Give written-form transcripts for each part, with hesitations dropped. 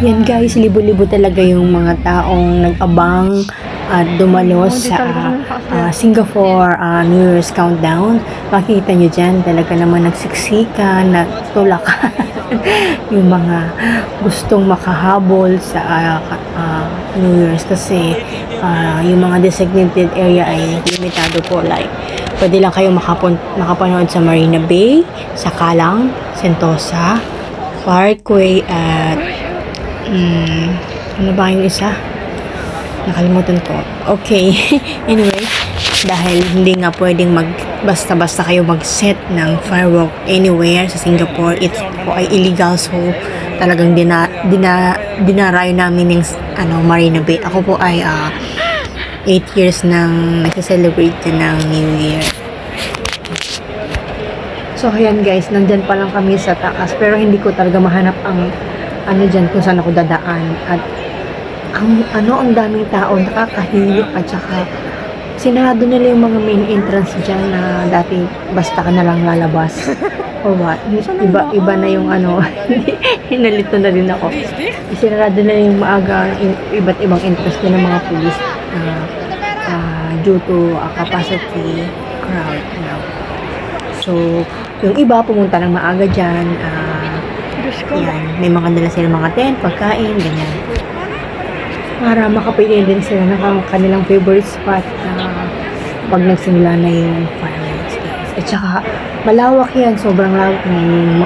Yan guys, libo-libo talaga yung mga taong nag-abang at dumalo sa Singapore New Year's Countdown. Makikita nyo dyan, talaga naman nagsiksikan, nagtulakan yung mga gustong makahabol sa New Year's kasi yung mga designated area ay limitado po. Like, pwede lang kayo makapanood sa Marina Bay, sa Calang, Sentosa, Parkway at ano ba yung isa? Nakalimutan ko. Okay. Anyway, dahil hindi nga pwedeng basta-basta kayo mag-set ng firework anywhere sa Singapore, it po ay illegal. So, talagang dinarayo namin yung Marina Bay. Ako po ay 8 years nang nagse-celebrate ng New Year. So, ayan guys, nandyan pa lang kami sa taas. Pero hindi ko talaga mahanap ang dyan kung saan ako dadaan. At ang daming tao, nakakahiyok at saka sinarado nila yung mga main entrance dyan na dati basta ka na lang lalabas. Or what? Iba na yung hinalito na din ako. Sinarado na yung maaga iba't ibang entrance din ng mga police due to capacity crowd. So, yung iba pumunta ng maaga dyan. Yan, may mga dala sila mga tent, pagkain, ganyan. Para makapili din sila ng kanilang favorite spot pag nagsimula na yung fireworks, guys. At saka, malawak yan, sobrang lawak na yung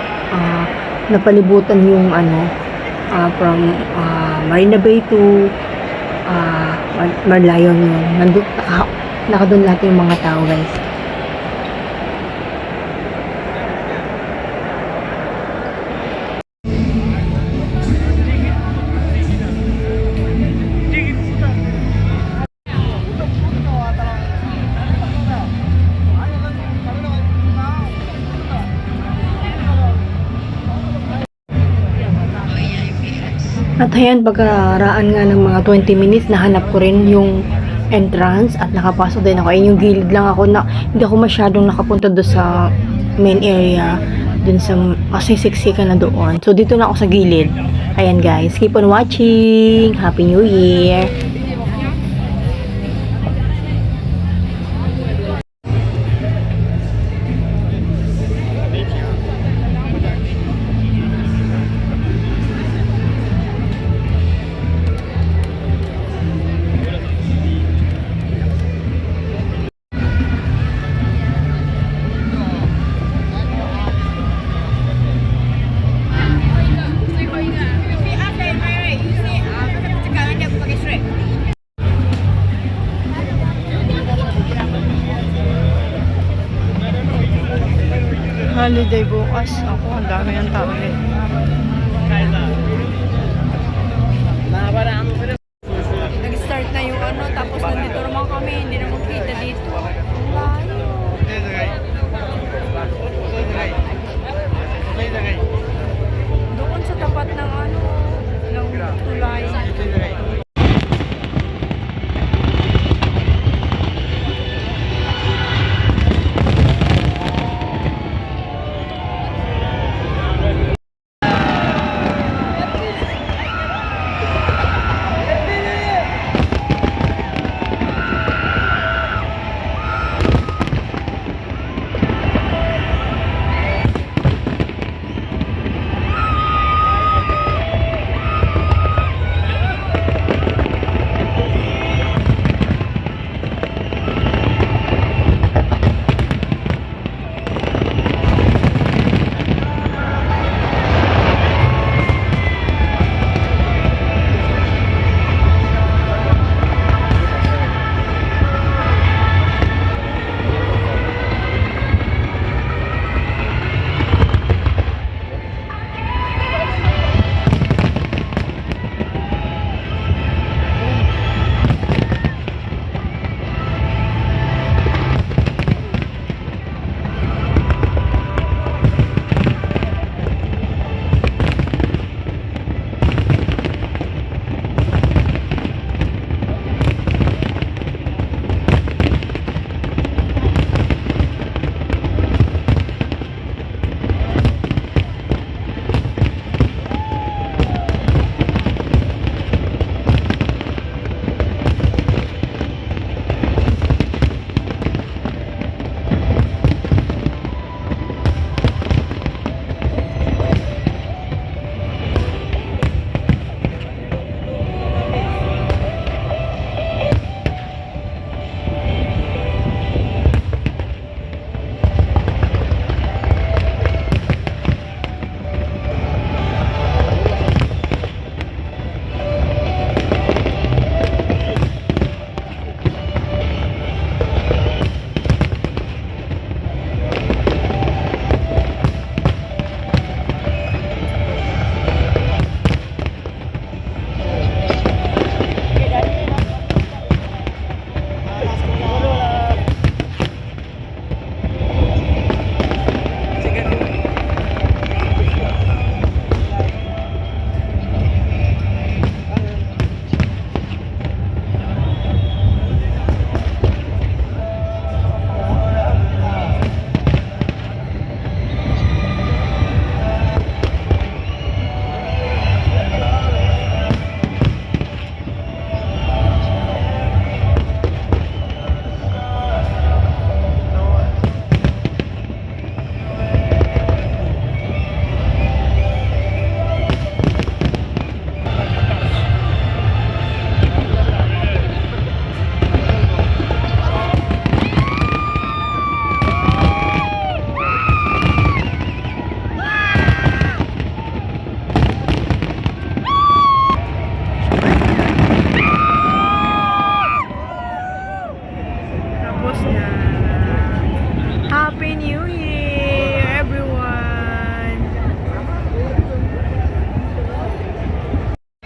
napalibutan yung from Marina Bay to Marlion yun. Nakadun lahat yung mga tao, guys. At ayan, pagkaraan nga ng mga 20 minutes, nahanap ko rin yung entrance at nakapasok din ako. Ayun, yung gilid lang ako. Hindi ako masyadong nakapunta doon sa main area. Dun sa, kasi siksikan na doon. So, dito na ako sa gilid. Ayan guys, keep on watching. Happy New Year! Holiday bukas. Ako, ang dami ng tao Nag-start na yung tapos nandito naman kami, hindi naman kita dito. Doon sa tapat ng ng tulay.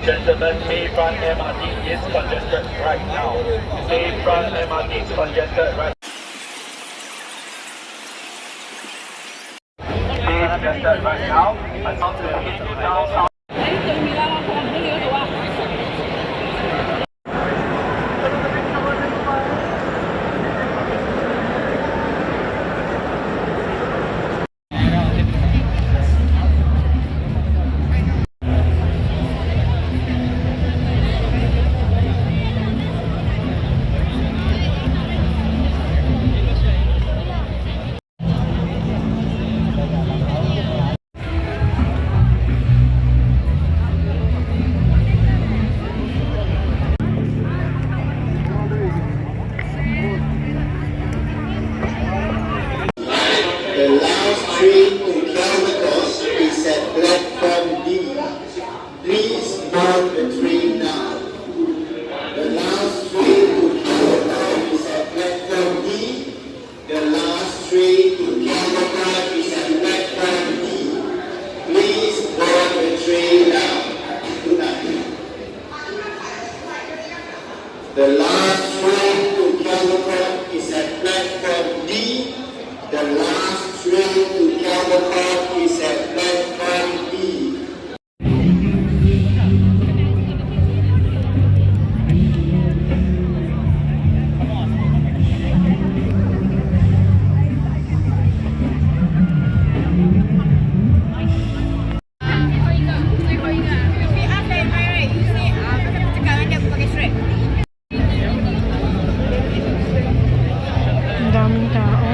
Gentlemen, Bayfront MRT is congested right now. Bayfront MRT is congested right congested right now. Until into downtown. The last train to Calvados is at platform D. Please board the train now. The last train to Calvados is at platform D. The last train to Calvados is at platform D. Please board the train now. Good night. The last train to Calvados is at platform D. The last train to Calvados is at platform D. Ang daming tao.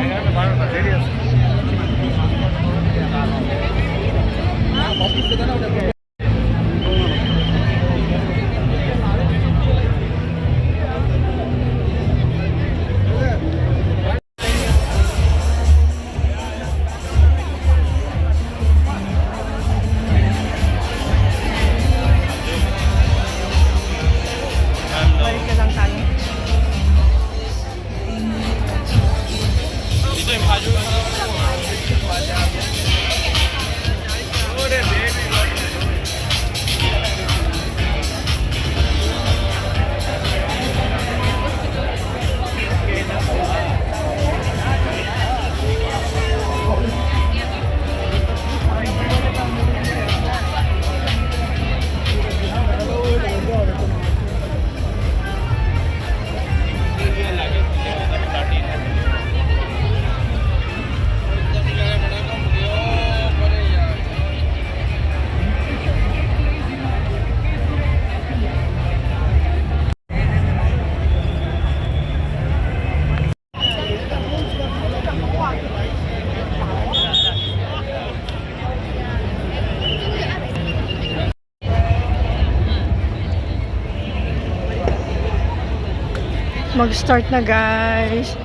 Balik na lang tayo. Mag-start na guys.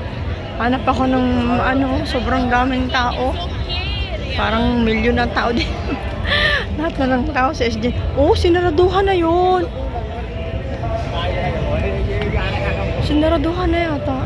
Hanap ako ng sobrang daming tao. Parang milyon ng tao din. Lahat na ng tao sa SJ. Oh, sinaraduhan na yun. Sinaraduhan na yata.